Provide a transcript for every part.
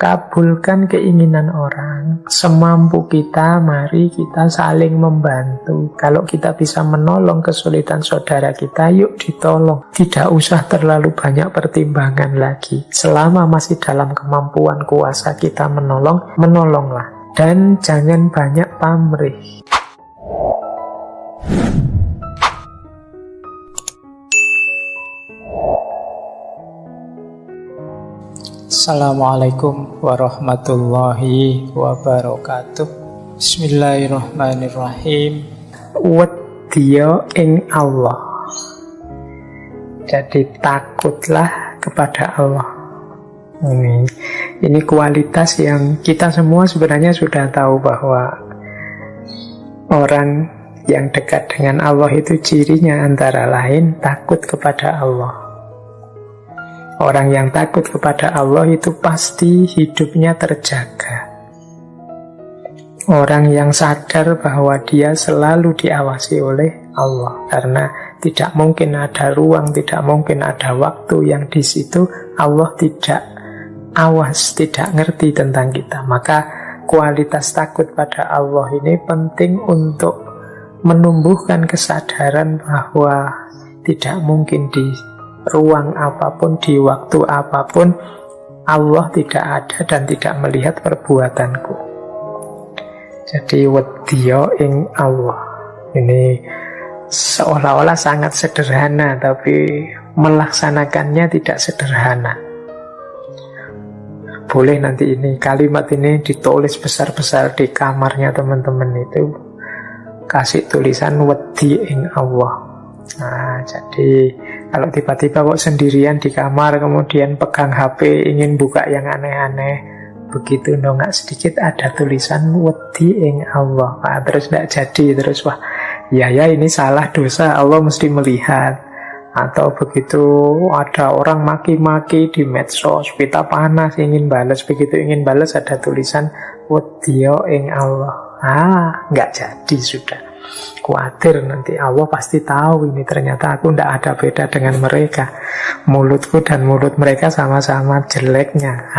kabulkan keinginan orang. Semampu kita, mari kita saling membantu. Kalau kita bisa menolong kesulitan saudara kita, yuk ditolong. Tidak usah terlalu banyak pertimbangan lagi. Selama masih dalam kemampuan kuasa kita menolong, menolonglah. Dan jangan banyak pamrih. Assalamualaikum warahmatullahi wabarakatuh. Bismillahirrahmanirrahim. Wedya ing Allah. Jadi takutlah kepada Allah. Ini kualitas yang kita semua sebenarnya sudah tahu, bahwa orang yang dekat dengan Allah itu cirinya antara lain takut kepada Allah. Orang yang takut kepada Allah itu pasti hidupnya terjaga. Orang yang sadar bahwa dia selalu diawasi oleh Allah, karena tidak mungkin ada ruang, tidak mungkin ada waktu yang di situ Allah tidak awas, tidak ngerti tentang kita. Maka kualitas takut pada Allah ini penting untuk menumbuhkan kesadaran bahwa tidak mungkin di ruang apapun, di waktu apapun, Allah tidak ada dan tidak melihat perbuatanku. Jadi wedya ing Allah. Ini seolah-olah sangat sederhana, tapi melaksanakannya tidak sederhana. Boleh nanti ini kalimat ini ditulis besar-besar di kamarnya teman-teman itu, kasih tulisan wedya ing Allah. Nah, jadi kalau tiba-tiba kok sendirian di kamar, kemudian pegang HP, ingin buka yang aneh-aneh, begitu nongak sedikit ada tulisan wedi ing Allah. Nah, terus tidak jadi, terus wah, ya ini salah dosa, Allah mesti melihat. Atau begitu ada orang maki-maki di medsos, pita panas, ingin balas, begitu ingin balas ada tulisan wedi ing Allah. Nggak jadi sudah. Khawatir nanti Allah pasti tahu ini ternyata aku tidak ada beda dengan mereka, mulutku dan mulut mereka sama-sama jeleknya.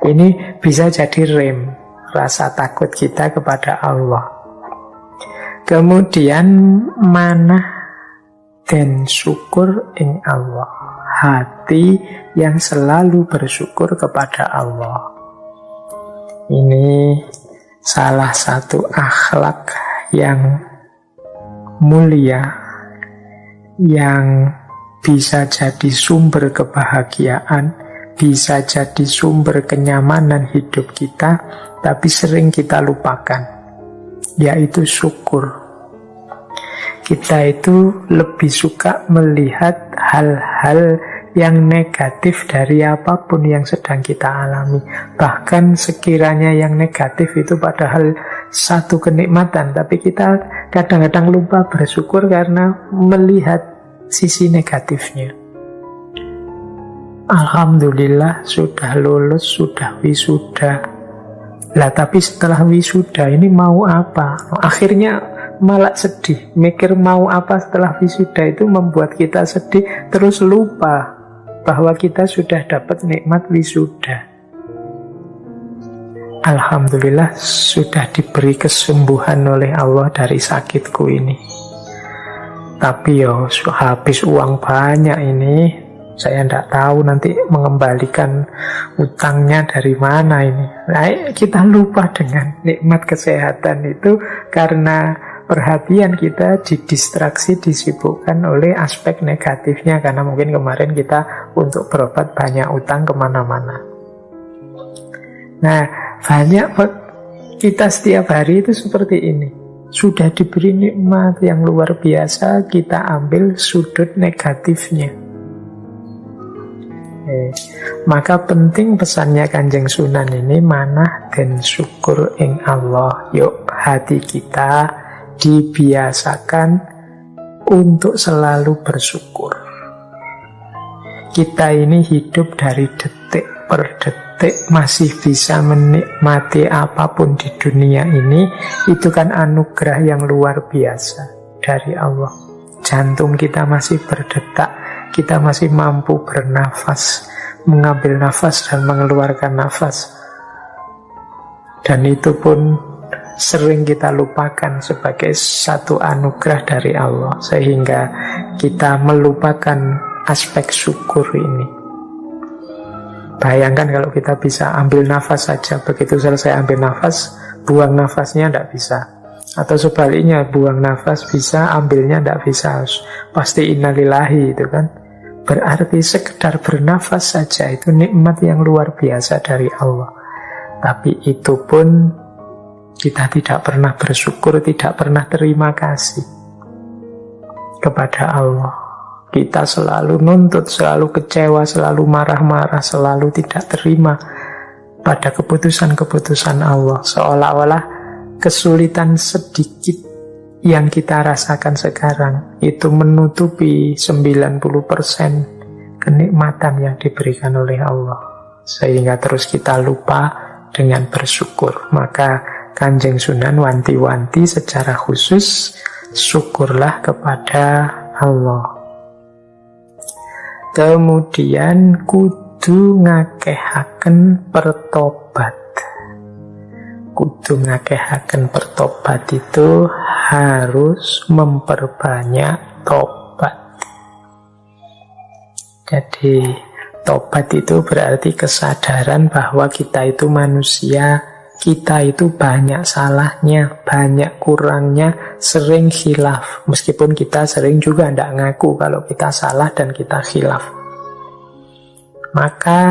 Ini bisa jadi rem rasa takut kita kepada Allah. Kemudian manah dan syukur ing Allah, hati yang selalu bersyukur kepada Allah. Ini salah satu akhlak yang mulia, yang bisa jadi sumber kebahagiaan, bisa jadi sumber kenyamanan hidup kita, tapi sering kita lupakan, yaitu syukur. Kita itu lebih suka melihat hal-hal yang negatif dari apapun yang sedang kita alami. Bahkan sekiranya yang negatif itu padahal satu kenikmatan, tapi kita kadang-kadang lupa bersyukur karena melihat sisi negatifnya. Alhamdulillah sudah lulus, sudah wisuda. Lah tapi setelah wisuda ini mau apa? Akhirnya malah sedih. Mikir mau apa setelah wisuda itu membuat kita sedih, terus lupa bahwa kita sudah dapat nikmat wisuda. Alhamdulillah sudah diberi kesembuhan oleh Allah dari sakitku ini. Tapi habis uang banyak ini, saya tidak tahu nanti mengembalikan utangnya dari mana ini. Kita lupa dengan nikmat kesehatan itu karena perhatian kita didistraksi, disibukkan oleh aspek negatifnya. Karena mungkin kemarin kita untuk berobat banyak utang kemana-mana. Nah, banyak kita setiap hari itu seperti ini. Sudah diberi nikmat yang luar biasa, kita ambil sudut negatifnya. Maka penting pesannya Kanjeng Sunan ini, manah dan syukur ing Allah. Yuk hati kita dibiasakan untuk selalu bersyukur. Kita ini hidup dari detik per detik, masih bisa menikmati apapun di dunia ini. Itu kan anugerah yang luar biasa dari Allah. Jantung kita masih berdetak, kita masih mampu bernafas, mengambil nafas dan mengeluarkan nafas. Dan itu pun sering kita lupakan sebagai satu anugerah dari Allah, sehingga kita melupakan aspek syukur ini. Bayangkan kalau kita bisa ambil nafas saja, begitu selesai ambil nafas, buang nafasnya tidak bisa. Atau sebaliknya, buang nafas bisa, ambilnya tidak bisa. Pasti innalillahi itu kan. Berarti sekedar bernafas saja itu nikmat yang luar biasa dari Allah. Tapi itu pun kita tidak pernah bersyukur, tidak pernah terima kasih kepada Allah. Kita selalu nuntut, selalu kecewa, selalu marah-marah, selalu tidak terima pada keputusan-keputusan Allah. Seolah-olah kesulitan sedikit yang kita rasakan sekarang itu menutupi 90% kenikmatan yang diberikan oleh Allah. Sehingga terus kita lupa dengan bersyukur. Maka Kanjeng Sunan wanti-wanti secara khusus, syukurlah kepada Allah. Kemudian kudu ngakehaken pertobat. Kudu ngakehaken pertobat itu harus memperbanyak tobat. Jadi tobat itu berarti kesadaran bahwa kita itu manusia, kita itu banyak salahnya, banyak kurangnya, sering khilaf. Meskipun kita sering juga tidak ngaku kalau kita salah dan kita khilaf. Maka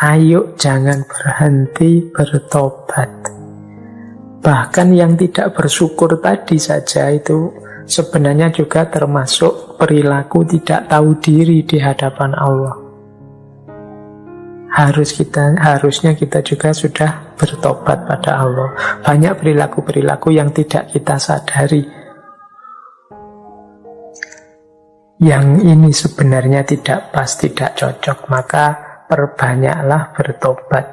ayo jangan berhenti bertobat. Bahkan yang tidak bersyukur tadi saja itu sebenarnya juga termasuk perilaku tidak tahu diri di hadapan Allah. Harusnya kita juga sudah bertobat pada Allah. Banyak perilaku-perilaku yang tidak kita sadari, yang ini sebenarnya tidak pas, tidak cocok. Maka perbanyaklah bertobat.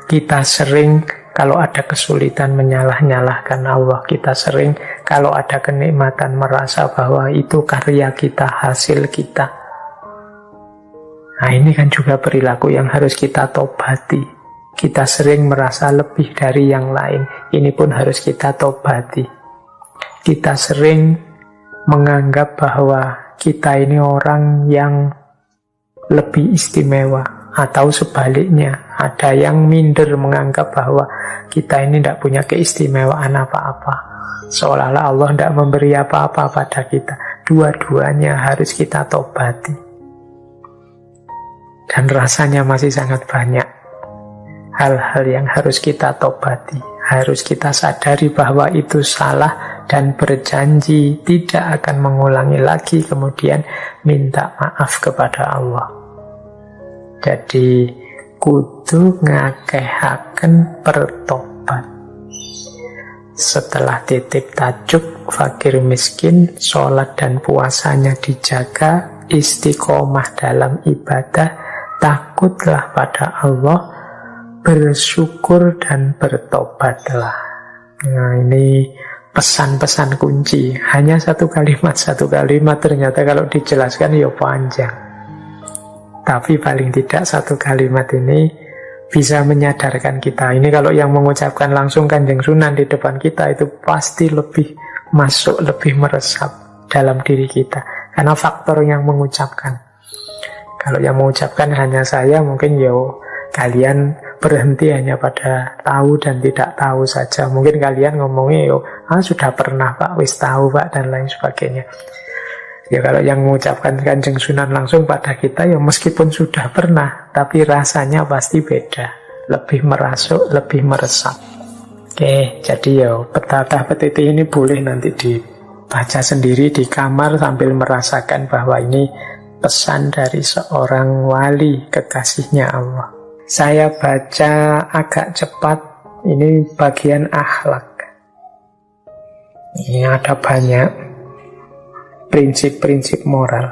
Kita sering kalau ada kesulitan menyalah-nyalahkan Allah. Kita sering kalau ada kenikmatan merasa bahwa itu karya kita, hasil kita. Nah, ini kan juga perilaku yang harus kita tobati. Kita sering merasa lebih dari yang lain. Ini pun harus kita tobati. Kita sering menganggap bahwa kita ini orang yang lebih istimewa. Atau sebaliknya, ada yang minder menganggap bahwa kita ini tidak punya keistimewaan apa-apa. Seolah-olah Allah tidak memberi apa-apa pada kita. Dua-duanya harus kita tobati. Dan rasanya masih sangat banyak hal-hal yang harus kita tobati. Harus kita sadari bahwa itu salah dan berjanji tidak akan mengulangi lagi, kemudian minta maaf kepada Allah. Jadi kudu ngakehaken pertobat. Setelah titip tajuk fakir miskin, sholat dan puasanya dijaga, istiqomah dalam ibadah, takutlah pada Allah, bersyukur dan bertobatlah. Nah, ini pesan-pesan kunci. Hanya satu kalimat ternyata kalau dijelaskan ya panjang. Tapi paling tidak satu kalimat ini bisa menyadarkan kita. Ini kalau yang mengucapkan langsung Kanjeng Sunan di depan kita itu pasti lebih masuk, lebih meresap dalam diri kita. Karena faktor yang mengucapkan. Kalau yang mengucapkan hanya saya, mungkin kalian berhenti hanya pada tahu dan tidak tahu saja. Mungkin kalian ngomongnya sudah pernah Pak, wis tahu Pak, dan lain sebagainya. Ya kalau yang mengucapkan Kanjeng Sunan langsung pada kita, ya meskipun sudah pernah, tapi rasanya pasti beda. Lebih merasuk, lebih meresap. Oke, jadi petata petiti ini boleh nanti dibaca sendiri di kamar sambil merasakan bahwa ini pesan dari seorang wali kekasihnya Allah. Saya baca agak cepat, ini bagian akhlak. Ini ada banyak prinsip-prinsip moral.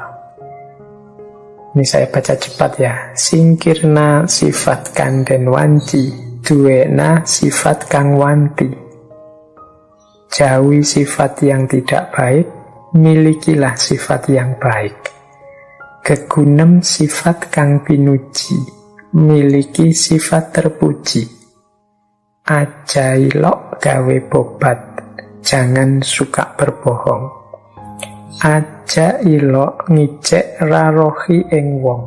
Ini saya baca cepat ya. Singkirna sifat kanden wanci, duwena sifat kang wanti. Jauhi sifat yang tidak baik, milikilah sifat yang baik. Kegunem sifat kang pinuji, miliki sifat terpuji. aja ilok gawe bobat, jangan suka berbohong. Aja ilok ngicek rarohi ing wong,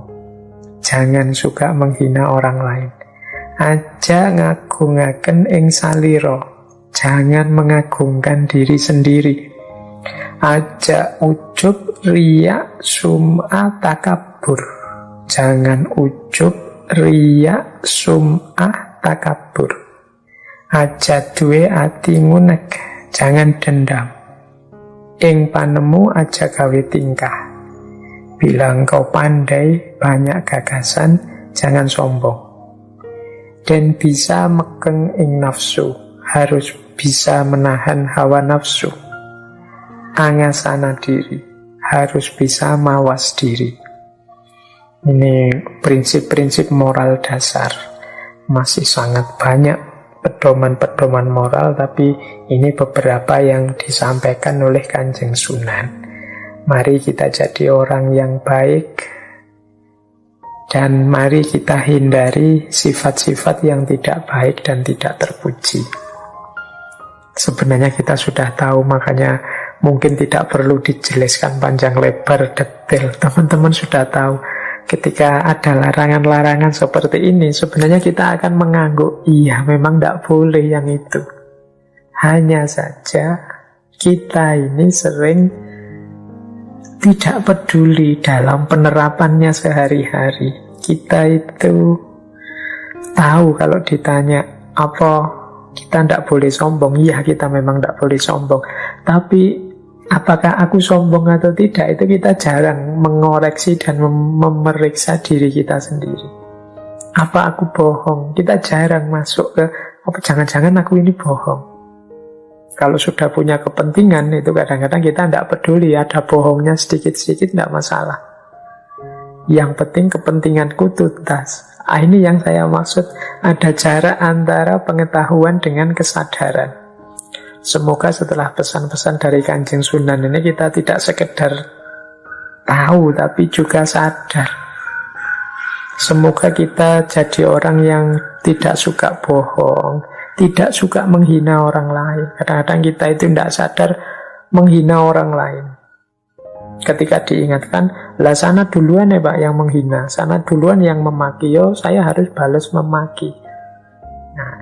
jangan suka menghina orang lain. Aja ngagungaken ing salira, jangan mengagungkan diri sendiri. Aja ujub riya sum'ah takabur, jangan ujub riya sum'ah takabur. Aja duwe ati ngunek, jangan dendam. Ing panemu aja gawe tingkah. Bila engkau pandai, banyak gagasan, jangan sombong. Dan bisa mekeng ing nafsu, harus bisa menahan hawa nafsu. Angasana diri, harus bisa mawas diri. Ini prinsip-prinsip moral dasar. Masih sangat banyak pedoman-pedoman moral, tapi ini beberapa yang disampaikan oleh Kanjeng Sunan. Mari kita jadi orang yang baik, dan mari kita hindari sifat-sifat yang tidak baik dan tidak terpuji. Sebenarnya kita sudah tahu, makanya mungkin tidak perlu dijelaskan panjang lebar detail. Teman-teman sudah tahu. Ketika ada larangan-larangan seperti ini, sebenarnya kita akan mengangguk, iya memang tidak boleh yang itu. Hanya saja kita ini sering tidak peduli dalam penerapannya sehari-hari. Kita itu tahu kalau ditanya, apa kita tidak boleh sombong? Iya, kita memang tidak boleh sombong. Tapi apakah aku sombong atau tidak, itu kita jarang mengoreksi dan memeriksa diri kita sendiri. Apa aku bohong? Kita jarang masuk ke, apa jangan-jangan aku ini bohong. Kalau sudah punya kepentingan, itu kadang-kadang kita tidak peduli, ada bohongnya sedikit-sedikit tidak masalah. Yang penting kepentinganku tuntas. Ini yang saya maksud, ada jarak antara pengetahuan dengan kesadaran. Semoga setelah pesan-pesan dari Kanjeng Sunan ini kita tidak sekedar tahu, tapi juga sadar. Semoga kita jadi orang yang tidak suka bohong, tidak suka menghina orang lain. Kadang-kadang kita itu tidak sadar menghina orang lain. Ketika diingatkan, lah sana duluan ya Pak yang menghina, sana duluan yang memaki, yo saya harus balas memaki. Nah,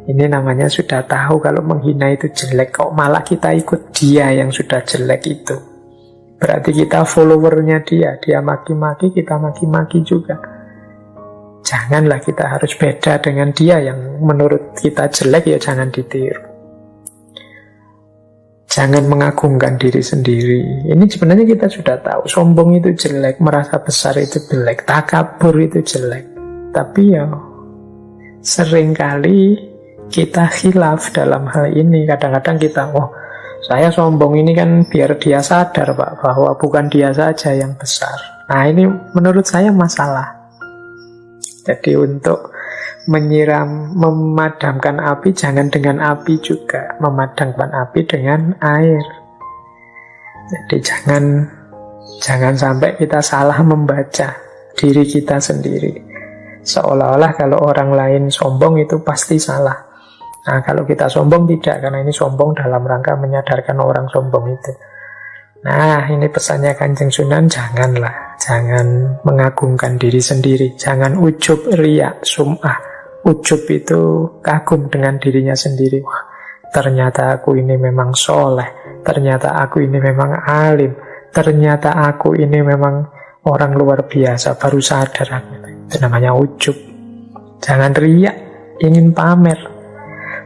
ini namanya sudah tahu kalau menghina itu jelek, kok malah kita ikut dia yang sudah jelek itu. Berarti kita followernya dia maki-maki, kita maki-maki juga. Janganlah kita harus beda dengan dia yang menurut kita jelek, ya jangan ditiru. Jangan mengagungkan diri sendiri. Ini sebenarnya kita sudah tahu, sombong itu jelek, merasa besar itu jelek, takabur itu jelek. Tapi ya seringkali kita khilaf dalam hal ini. Kadang-kadang kita, saya sombong ini kan biar dia sadar Pak, bahwa bukan dia saja yang besar. Nah ini menurut saya masalah. Jadi untuk memadamkan api, jangan dengan api juga. Memadamkan api dengan air. Jadi jangan sampai kita salah membaca diri kita sendiri. Seolah-olah kalau orang lain sombong itu pasti salah. Nah, kalau kita sombong tidak, karena ini sombong dalam rangka menyadarkan orang sombong itu. Nah, ini pesannya Kanjeng Sunan, janganlah. Jangan mengagungkan diri sendiri. Jangan ujub riya sum'ah. Ujub itu kagum dengan dirinya sendiri. Wah, ternyata aku ini memang soleh. Ternyata aku ini memang alim. Ternyata aku ini memang orang luar biasa. Baru sadar aku. Itu namanya ujub. Jangan riya, ingin pamer.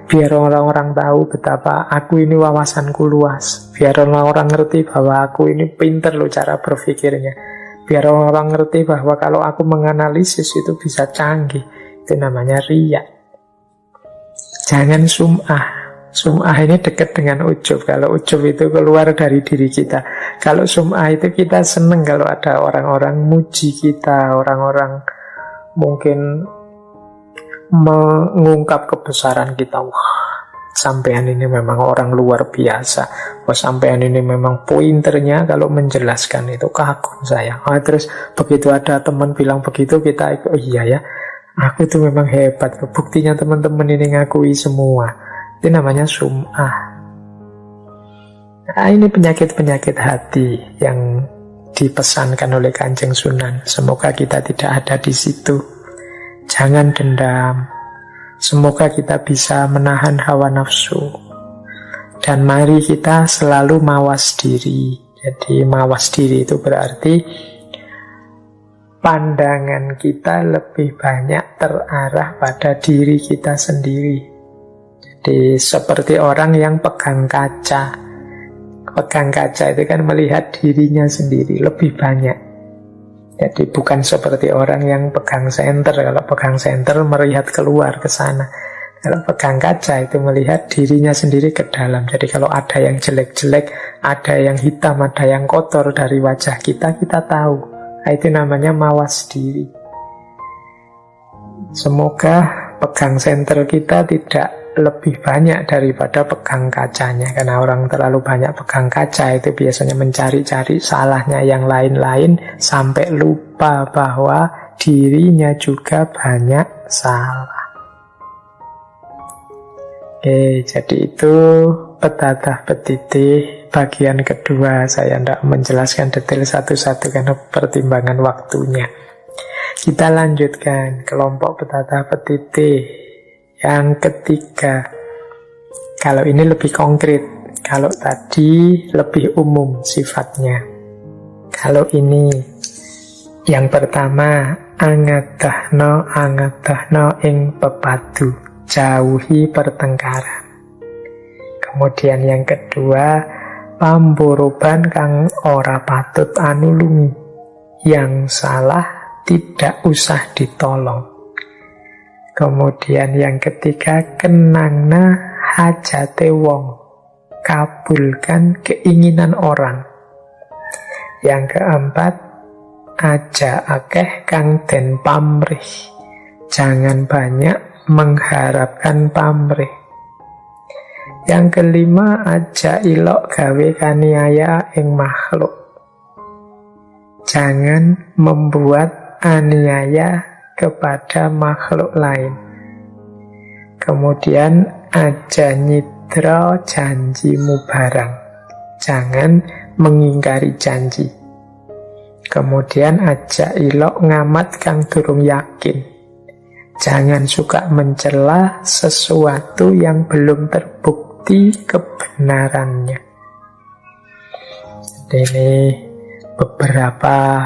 Biar orang-orang tahu betapa aku ini wawasanku luas. Biar orang-orang ngerti bahwa aku ini pinter loh cara berpikirnya. Biar orang-orang ngerti bahwa kalau aku menganalisis itu bisa canggih. Itu namanya riya. Jangan sum'ah. Sum'ah ini dekat dengan ujub. Kalau ujub itu keluar dari diri kita. Kalau sum'ah itu kita seneng kalau ada orang-orang muji kita. Orang-orang mungkin mengungkap kebesaran kita. Wah, sampean ini memang orang luar biasa. Wah, sampean ini memang pointernya kalau menjelaskan itu kagum saya. Terus begitu ada teman bilang begitu, kita ikut, oh iya ya, Aku tuh memang hebat. Buktinya teman-teman ini ngakui semua. Itu namanya sum'ah. Nah, ini penyakit-penyakit hati yang dipesankan oleh Kanjeng Sunan. Semoga kita tidak ada di situ. Jangan dendam. Semoga kita bisa menahan hawa nafsu. Dan mari kita selalu mawas diri. Jadi mawas diri itu berarti pandangan kita lebih banyak terarah pada diri kita sendiri. Jadi seperti orang yang pegang kaca. Pegang kaca itu kan melihat dirinya sendiri lebih banyak. Jadi bukan seperti orang yang pegang senter. Kalau pegang senter melihat keluar ke sana. Kalau pegang kaca itu melihat dirinya sendiri ke dalam. Jadi kalau ada yang jelek-jelek, ada yang hitam, ada yang kotor dari wajah kita, kita tahu. Nah, itu namanya mawas diri. Semoga pegang senter kita tidak lebih banyak daripada pegang kacanya. Karena orang terlalu banyak pegang kaca itu biasanya mencari-cari salahnya yang lain-lain sampai lupa bahwa dirinya juga banyak salah. Oke, jadi itu petatah petitih bagian kedua. Saya tidak menjelaskan detail satu-satu karena pertimbangan waktunya. Kita lanjutkan kelompok petatah petitih yang ketiga. Kalau ini lebih konkret, kalau tadi lebih umum sifatnya. Kalau ini yang pertama, angadahno ing pepadu. Jauhi pertengkaran. Kemudian yang kedua, pamboroban kang ora patut anulungi. Yang salah tidak usah ditolong. Kemudian yang ketiga, kenangna hajate wong. Kabulkan keinginan orang. Yang keempat, aja akeh kang den pamrih. Jangan banyak mengharapkan pamrih. Yang kelima, aja ilok gawe kaniaya ing makhluk. Jangan membuat aniaya kepada makhluk lain. Kemudian aja nyidra janjimu barang. Jangan mengingkari janji. Kemudian aja ilok ngamat kang durung yakin. Jangan suka mencela sesuatu yang belum terbukti kebenarannya. Ini beberapa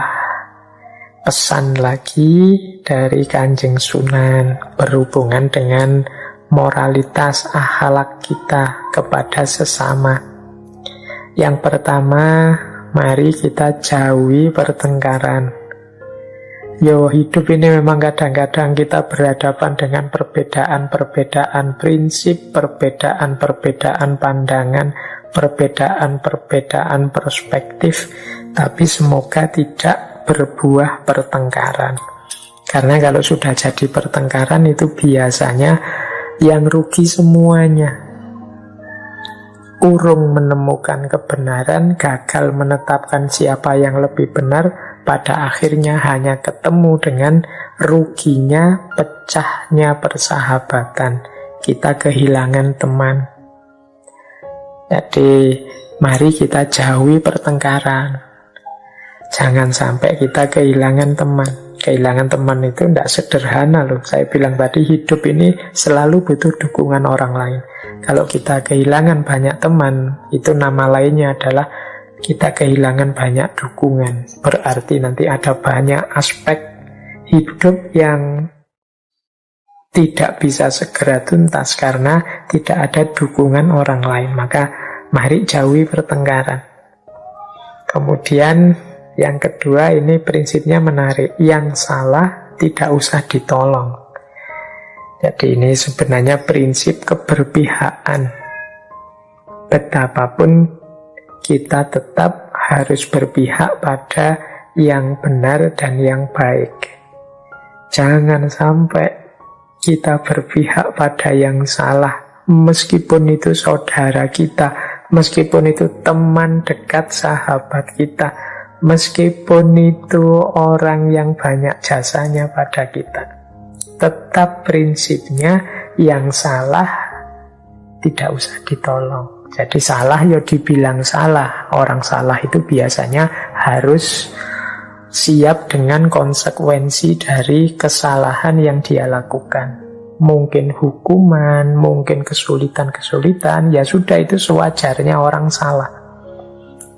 pesan lagi dari Kanjeng Sunan berhubungan dengan moralitas akhlak kita kepada sesama. Yang pertama, mari kita jauhi pertengkaran. Hidup ini memang kadang-kadang kita berhadapan dengan perbedaan-perbedaan prinsip, perbedaan-perbedaan pandangan, perbedaan-perbedaan perspektif, tapi semoga tidak berbuah pertengkaran. Karena kalau sudah jadi pertengkaran itu biasanya yang rugi semuanya. Urung menemukan kebenaran, gagal menetapkan siapa yang lebih benar, pada akhirnya hanya ketemu dengan ruginya, pecahnya persahabatan. Kita kehilangan teman. Jadi, mari kita jauhi pertengkaran. Jangan sampai kita kehilangan teman. Kehilangan teman itu tidak sederhana loh. Saya bilang tadi, hidup ini selalu butuh dukungan orang lain. Kalau kita kehilangan banyak teman, itu nama lainnya adalah kita kehilangan banyak dukungan. Berarti nanti ada banyak aspek hidup yang tidak bisa segera tuntas karena tidak ada dukungan orang lain. Maka mari jauhi pertengkaran. Kemudian yang kedua, ini prinsipnya menarik. Yang salah tidak usah ditolong. Jadi ini sebenarnya prinsip keberpihakan. Betapapun kita tetap harus berpihak pada yang benar dan yang baik. Jangan sampai kita berpihak pada yang salah, meskipun itu saudara kita, meskipun itu teman dekat sahabat kita, meskipun itu orang yang banyak jasanya pada kita. Tetap prinsipnya yang salah tidak usah ditolong. Jadi salah ya dibilang salah. Orang salah itu biasanya harus siap dengan konsekuensi dari kesalahan yang dia lakukan. Mungkin hukuman, mungkin kesulitan-kesulitan, ya sudah, itu sewajarnya orang salah.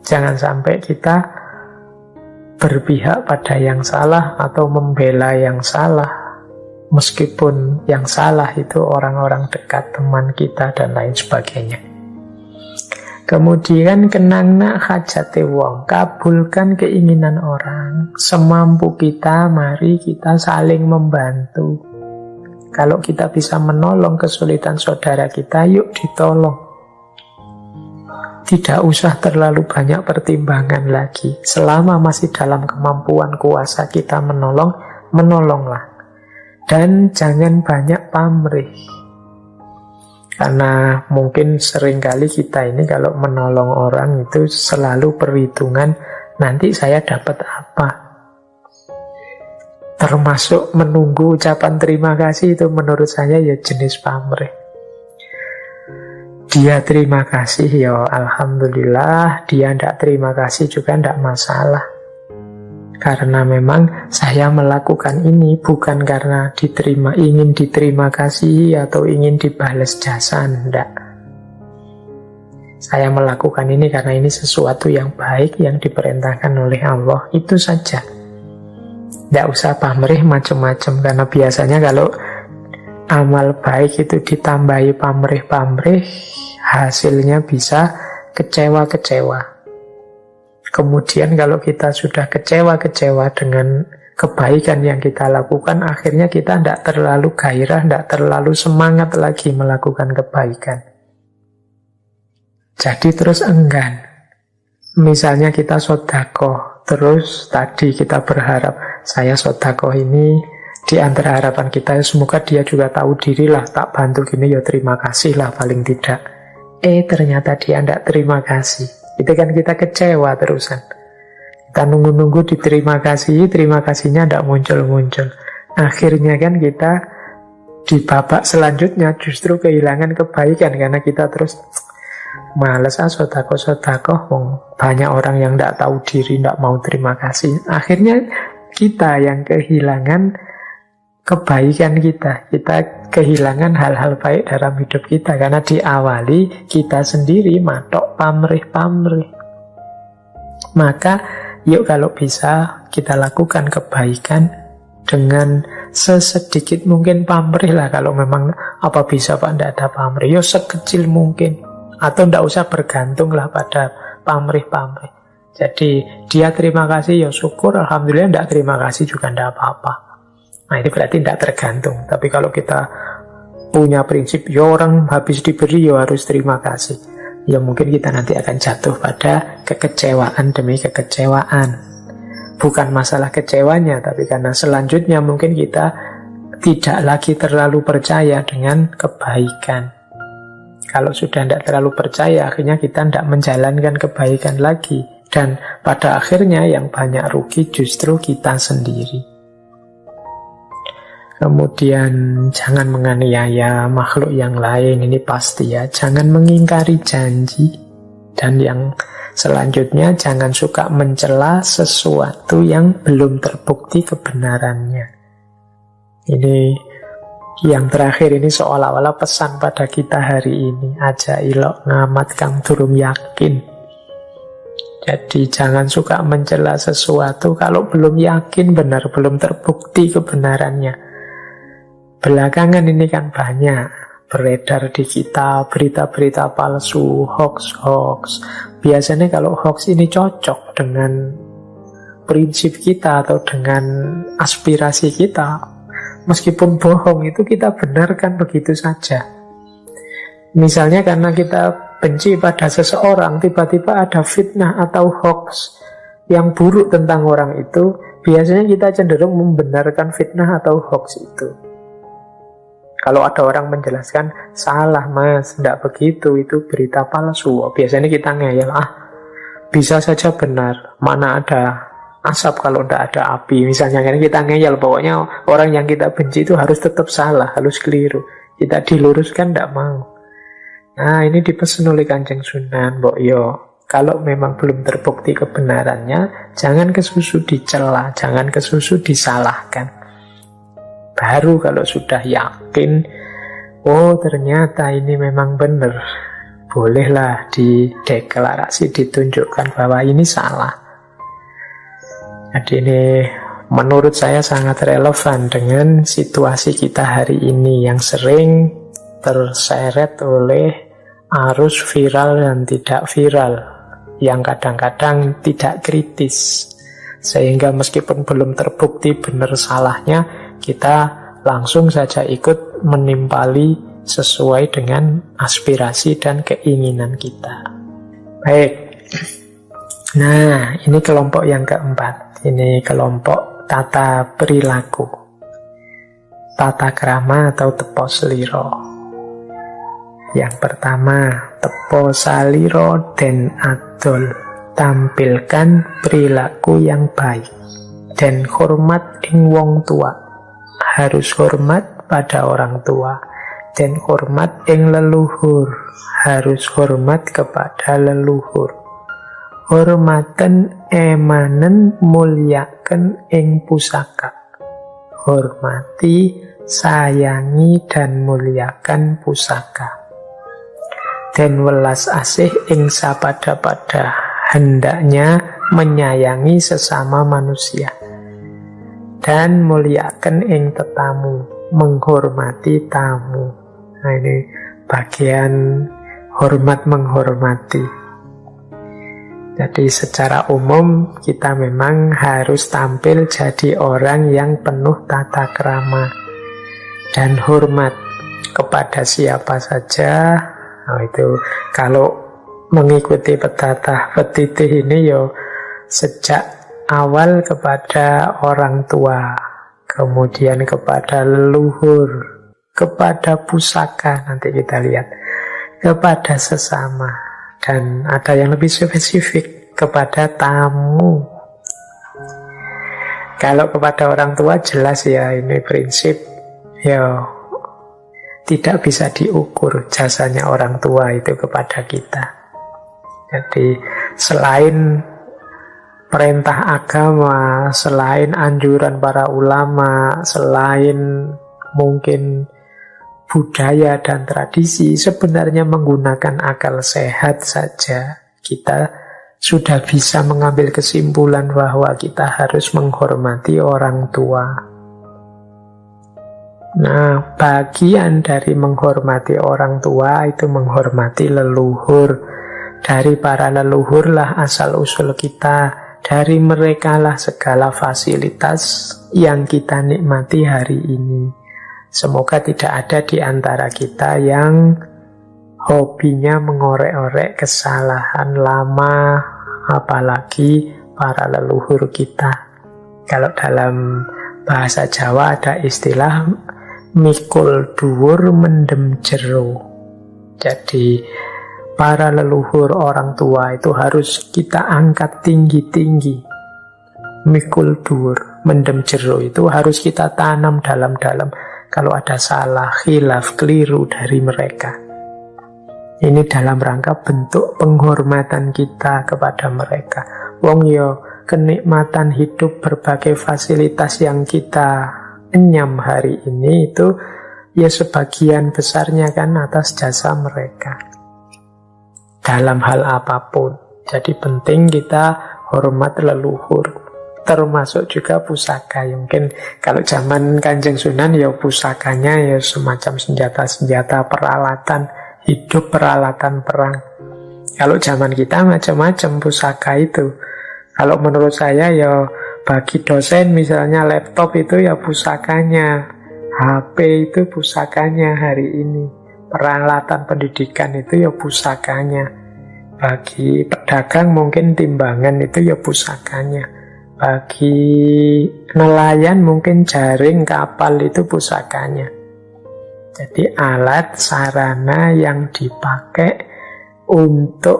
Jangan sampai kita berpihak pada yang salah atau membela yang salah. Meskipun yang salah itu orang-orang dekat, teman kita, dan lain sebagainya. Kemudian kenangna hajate wong, kabulkan keinginan orang. Semampu kita, mari kita saling membantu. Kalau kita bisa menolong kesulitan saudara kita, yuk ditolong. Tidak usah terlalu banyak pertimbangan lagi. Selama masih dalam kemampuan kuasa kita menolong, menolonglah. Dan jangan banyak pamrih. Karena mungkin seringkali kita ini kalau menolong orang itu selalu perhitungan, nanti saya dapat apa. Termasuk menunggu ucapan terima kasih, itu menurut saya ya jenis pamrih. Dia terima kasih, ya alhamdulillah. Dia tidak terima kasih juga tidak masalah. Karena memang saya melakukan ini bukan karena ingin diterima kasih atau ingin dibalas jasa, enggak. Saya melakukan ini karena ini sesuatu yang baik yang diperintahkan oleh Allah, itu saja. Tidak usah pamrih macam-macam, karena biasanya kalau amal baik itu ditambahi pamrih-pamrih, hasilnya bisa kecewa-kecewa. Kemudian kalau kita sudah kecewa-kecewa dengan kebaikan yang kita lakukan, akhirnya kita tidak terlalu gairah, tidak terlalu semangat lagi melakukan kebaikan. Jadi terus enggan. Misalnya kita sedekah, terus tadi kita berharap, saya sedekah ini di antara harapan kita, semoga dia juga tahu diri lah, tak bantu gini ya terima kasih lah paling tidak. Ternyata dia tidak terima kasih. Itu kan kita kecewa terusan. Kita nunggu-nunggu diterima kasih, terima kasihnya tidak muncul-muncul. Akhirnya kan kita di babak selanjutnya justru kehilangan kebaikan, karena kita terus males sedekah, banyak orang yang tidak tahu diri, tidak mau terima kasih. Akhirnya kita yang kehilangan kebaikan kita kehilangan hal-hal baik dalam hidup kita, karena diawali kita sendiri matok pamrih-pamrih. Maka yuk kalau bisa kita lakukan kebaikan dengan sesedikit mungkin pamrih lah. Kalau memang apa bisa Pak tidak ada pamrih, yuk sekecil mungkin, atau tidak usah bergantung lah pada pamrih-pamrih. Jadi dia terima kasih ya syukur, alhamdulillah. Tidak terima kasih juga tidak apa-apa. Nah ini berarti tidak tergantung. Tapi kalau kita punya prinsip, ya orang habis diberi ya harus terima kasih, ya mungkin kita nanti akan jatuh pada kekecewaan demi kekecewaan. Bukan masalah kecewanya, tapi karena selanjutnya mungkin kita tidak lagi terlalu percaya dengan kebaikan. Kalau sudah tidak terlalu percaya, akhirnya kita tidak menjalankan kebaikan lagi. Dan pada akhirnya yang banyak rugi justru kita sendiri. Kemudian jangan menganiaya makhluk yang lain, ini pasti ya. Jangan mengingkari janji. Dan yang selanjutnya, jangan suka mencela sesuatu yang belum terbukti kebenarannya. Ini yang terakhir, ini seolah-olah pesan pada kita hari ini. Aja ilok ngamat kang durung yakin. Jadi jangan suka mencela sesuatu kalau belum yakin benar, belum terbukti kebenarannya. Belakangan ini kan banyak beredar di kita berita-berita palsu, hoax. Biasanya kalau hoax ini cocok dengan prinsip kita atau dengan aspirasi kita. Meskipun bohong itu kita benarkan begitu saja. Misalnya karena kita benci pada seseorang, tiba-tiba ada fitnah atau hoax yang buruk tentang orang itu, biasanya kita cenderung membenarkan fitnah atau hoax itu. Kalau ada orang menjelaskan, salah mas, tidak begitu, itu berita palsu, biasanya kita ngeyel, bisa saja benar, mana ada asap kalau tidak ada api. Misalnya kan kita ngeyel, pokoknya orang yang kita benci itu harus tetap salah, harus keliru. Kita diluruskan tidak mau. Nah, ini dipesan oleh Kanjeng Sunan, Mbok yo. Kalau memang belum terbukti kebenarannya, jangan kesusu dicela, jangan kesusu disalahkan. Baru kalau sudah yakin, oh ternyata ini memang benar, bolehlah dideklarasi, ditunjukkan bahwa ini salah. Jadi ini menurut saya sangat relevan dengan situasi kita hari ini yang sering terseret oleh arus viral dan tidak viral, yang kadang-kadang tidak kritis, sehingga meskipun belum terbukti benar salahnya, kita langsung saja ikut menimpali sesuai dengan aspirasi dan keinginan kita. Baik, nah ini kelompok yang keempat, ini kelompok tata perilaku, tata krama atau tepo seliro. Yang pertama, tepo saliro den adol, tampilkan perilaku yang baik dan hormat ing wong tua. Harus hormat pada orang tua dan hormat ing leluhur, harus hormat kepada leluhur. Hormaten emanen mulyaken ing pusaka. Hormati, sayangi dan muliakan pusaka. Dan welas asih ing sapada-pada, hendaknya menyayangi sesama manusia. Dan muliakan ing tetamu, menghormati tamu. Nah ini bagian hormat menghormati. Jadi secara umum kita memang harus tampil jadi orang yang penuh tata krama dan hormat kepada siapa saja. Nah, itu kalau mengikuti petatah petitih ini yo sejak awal kepada orang tua, kemudian kepada leluhur, kepada pusaka, nanti kita lihat, kepada sesama, dan ada yang lebih spesifik, kepada tamu. Kalau kepada orang tua jelas ya, ini prinsip ya tidak bisa diukur jasanya orang tua itu kepada kita. Jadi selain perintah agama, selain anjuran para ulama, selain mungkin budaya dan tradisi, sebenarnya menggunakan akal sehat saja kita sudah bisa mengambil kesimpulan bahwa kita harus menghormati orang tua. Nah, bagian dari menghormati orang tua itu menghormati leluhur. Dari para leluhurlah asal-usul kita, dari merekalah segala fasilitas yang kita nikmati hari ini. Semoga tidak ada di antara kita yang hobinya mengorek-orek kesalahan lama, apalagi para leluhur kita. Kalau dalam bahasa Jawa ada istilah mikul dhuwur mendem jero. Jadi para leluhur orang tua itu harus kita angkat tinggi-tinggi. Mikul dhuwur mendem jero itu harus kita tanam dalam-dalam. Kalau ada salah, khilaf, keliru dari mereka, ini dalam rangka bentuk penghormatan kita kepada mereka. Wong yo kenikmatan hidup, berbagai fasilitas yang kita enyam hari ini itu ya sebagian besarnya kan atas jasa mereka dalam hal apapun. Jadi penting kita hormat leluhur, termasuk juga pusaka. Mungkin kalau zaman Kanjeng Sunan ya pusakanya ya semacam senjata-senjata peralatan hidup, peralatan perang. Kalau zaman kita macam-macam pusaka itu. Kalau menurut saya ya bagi dosen misalnya laptop itu ya pusakanya, HP itu pusakanya hari ini, peralatan pendidikan itu ya pusakanya. Bagi pedagang mungkin timbangan itu ya pusakanya. Bagi nelayan mungkin jaring kapal itu pusakanya. Jadi alat sarana yang dipakai untuk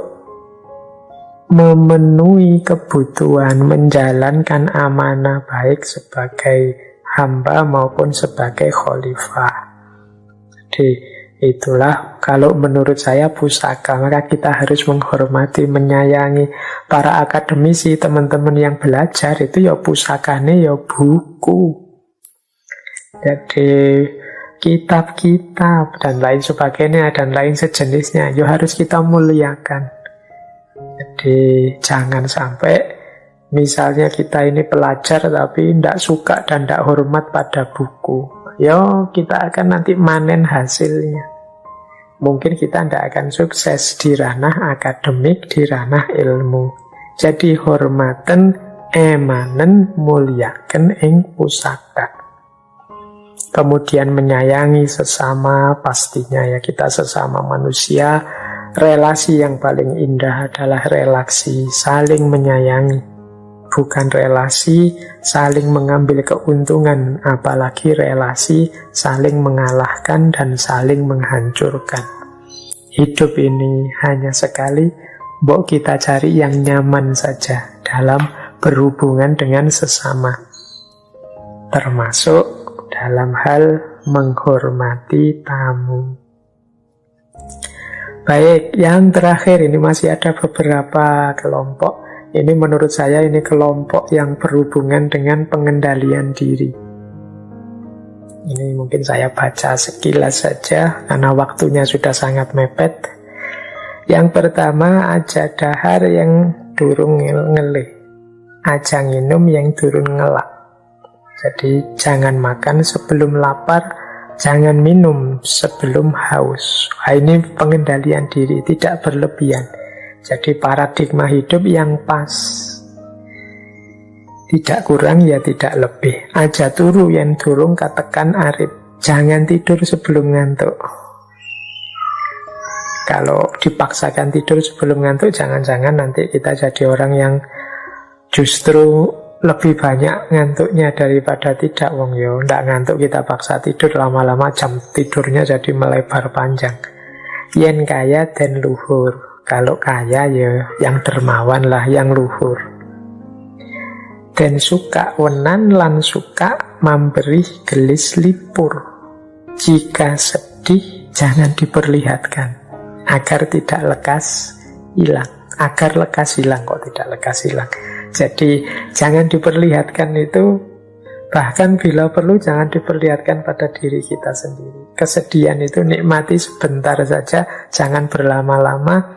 memenuhi kebutuhan, menjalankan amanah baik sebagai hamba maupun sebagai khalifah. Jadi itulah kalau menurut saya pusaka. Maka kita harus menghormati, menyayangi para akademisi, teman-teman yang belajar itu ya pusakanya ya buku. Jadi kitab-kitab dan lain sebagainya dan lain sejenisnya ya harus kita muliakan. Jadi jangan sampai misalnya kita ini pelajar tapi tidak suka dan tidak hormat pada buku. Ya kita akan nanti manen hasilnya. Mungkin kita tidak akan sukses di ranah akademik, di ranah ilmu. Jadi hormaten, emanen, muliakan ing pusaka. Kemudian menyayangi sesama, pastinya ya kita sesama manusia. Relasi yang paling indah adalah relasi saling menyayangi. Bukan relasi saling mengambil keuntungan, apalagi relasi saling mengalahkan dan saling menghancurkan. Hidup ini hanya sekali, mbok kita cari yang nyaman saja dalam berhubungan dengan sesama. Termasuk dalam hal menghormati tamu. Baik, yang terakhir ini masih ada beberapa kelompok. Ini menurut saya ini kelompok yang berhubungan dengan pengendalian diri. Ini mungkin saya baca sekilas saja karena waktunya sudah sangat mepet. Yang pertama, aja dahar yang durung ngelih, aja nginum yang durung ngelak. Jadi jangan makan sebelum lapar, jangan minum sebelum haus. Ini pengendalian diri, tidak berlebihan. Jadi paradigma hidup yang pas. Tidak kurang ya tidak lebih. Aja turu yang durung katekan arit. Jangan tidur sebelum ngantuk. Kalau dipaksakan tidur sebelum ngantuk, jangan-jangan nanti kita jadi orang yang justru lebih banyak ngantuknya daripada tidak. Wong yo, ndak ngantuk kita paksa tidur, lama-lama jam tidurnya jadi melebar panjang. Yen kaya dan luhur. Kalau kaya ya yang dermawan lah, yang luhur. Dan suka wenan lan suka memberi gelis lipur. Jika sedih jangan diperlihatkan, agar tidak lekas hilang. Agar lekas hilang, kok tidak lekas hilang. Jadi jangan diperlihatkan itu, bahkan bila perlu jangan diperlihatkan pada diri kita sendiri. Kesedihan itu nikmati sebentar saja, jangan berlama-lama.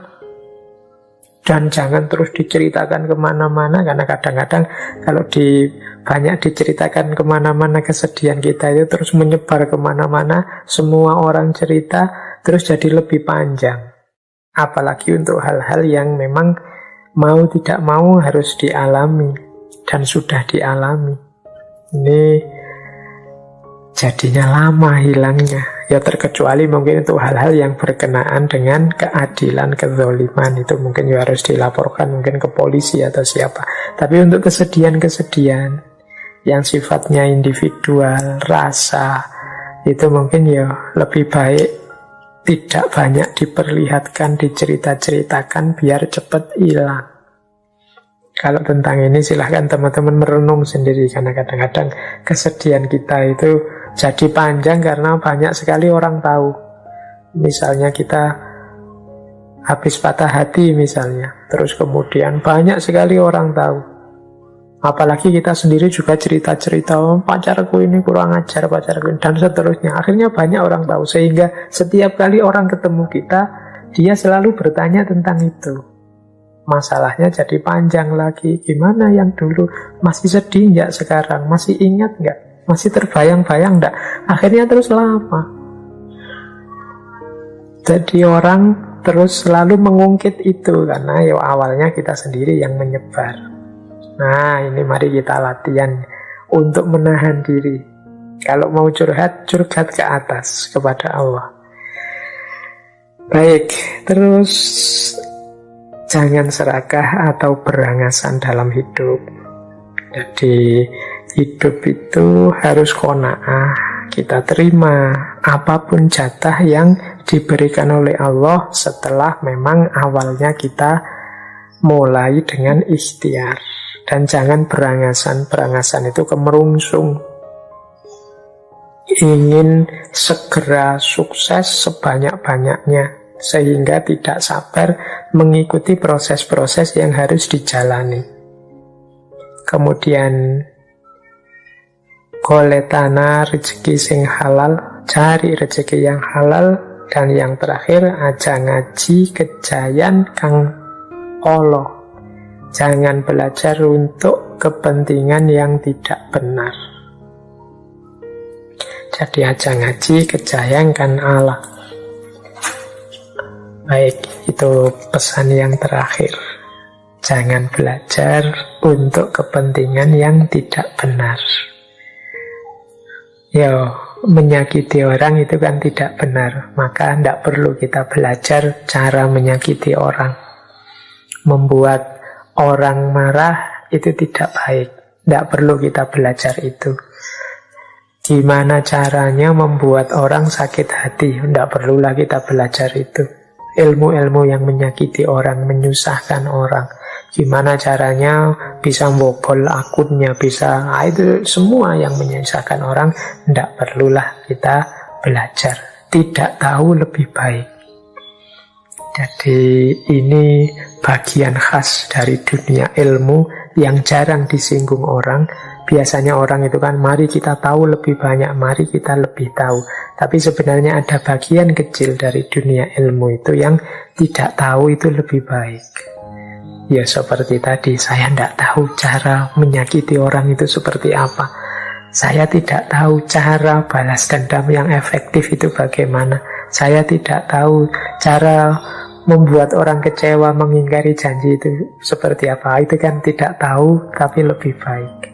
Dan jangan terus diceritakan kemana-mana, karena kadang-kadang kalau banyak diceritakan kemana-mana kesedihan kita itu terus menyebar kemana-mana, semua orang cerita, terus jadi lebih panjang. Apalagi untuk hal-hal yang memang mau tidak mau harus dialami, dan sudah dialami. Ini jadinya lama hilangnya. Ya terkecuali mungkin untuk hal-hal yang berkenaan dengan keadilan, kezaliman, itu mungkin ya harus dilaporkan mungkin ke polisi atau siapa. Tapi untuk kesedihan-kesedihan yang sifatnya individual, rasa, itu mungkin ya lebih baik tidak banyak diperlihatkan, dicerita-ceritakan biar cepat hilang. Kalau tentang ini silahkan teman-teman merenung sendiri, karena kadang-kadang kesedihan kita itu jadi panjang karena banyak sekali orang tahu. Misalnya kita habis patah hati misalnya, terus kemudian banyak sekali orang tahu. Apalagi kita sendiri juga cerita-cerita, oh, pacarku ini kurang ajar, pacarku ini, dan seterusnya. Akhirnya banyak orang tahu, sehingga setiap kali orang ketemu kita, dia selalu bertanya tentang itu. Masalahnya jadi panjang lagi. Gimana yang dulu? Masih sedih nggak sekarang? Masih ingat nggak? Masih terbayang-bayang enggak? Akhirnya terus lama. Jadi orang terus selalu mengungkit itu, karena ya awalnya kita sendiri yang menyebar. Nah, ini mari kita latihan untuk menahan diri. Kalau mau curhat, curhat ke atas, kepada Allah. Baik, terus jangan serakah atau berangasan dalam hidup. Jadi hidup itu harus qanaah, kita terima apapun jatah yang diberikan oleh Allah setelah memang awalnya kita mulai dengan ikhtiar. Dan jangan berangasan. Berangasan itu kemerungsung. Ingin segera sukses sebanyak-banyaknya, sehingga tidak sabar mengikuti proses-proses yang harus dijalani. Kemudian goletana rezeki sing halal, cari rezeki yang halal. Dan yang terakhir, aja ngaji kejayan kang Allah. Jangan belajar untuk kepentingan yang tidak benar. Jadi aja ngaji kejayan kan Allah. Baik, itu pesan yang terakhir. Jangan belajar untuk kepentingan yang tidak benar. Menyakiti orang itu kan tidak benar. Maka tidak perlu kita belajar cara menyakiti orang. Membuat orang marah itu tidak baik. Tidak perlu kita belajar itu. Gimana caranya membuat orang sakit hati? Tidak perlulah kita belajar itu. Ilmu-ilmu yang menyakiti orang, menyusahkan orang. Gimana caranya bisa membobol akunnya, itu semua yang menyusahkan orang. Tidak perlulah kita belajar. Tidak tahu lebih baik. Jadi ini bagian khas dari dunia ilmu yang jarang disinggung orang. Biasanya orang itu kan, mari kita tahu lebih banyak, mari kita lebih tahu. Tapi sebenarnya ada bagian kecil dari dunia ilmu itu yang tidak tahu itu lebih baik. Ya seperti tadi, saya tidak tahu cara menyakiti orang itu seperti apa. Saya tidak tahu cara balas dendam yang efektif itu bagaimana. Saya tidak tahu cara membuat orang kecewa, mengingkari janji itu seperti apa. Itu kan tidak tahu, tapi lebih baik.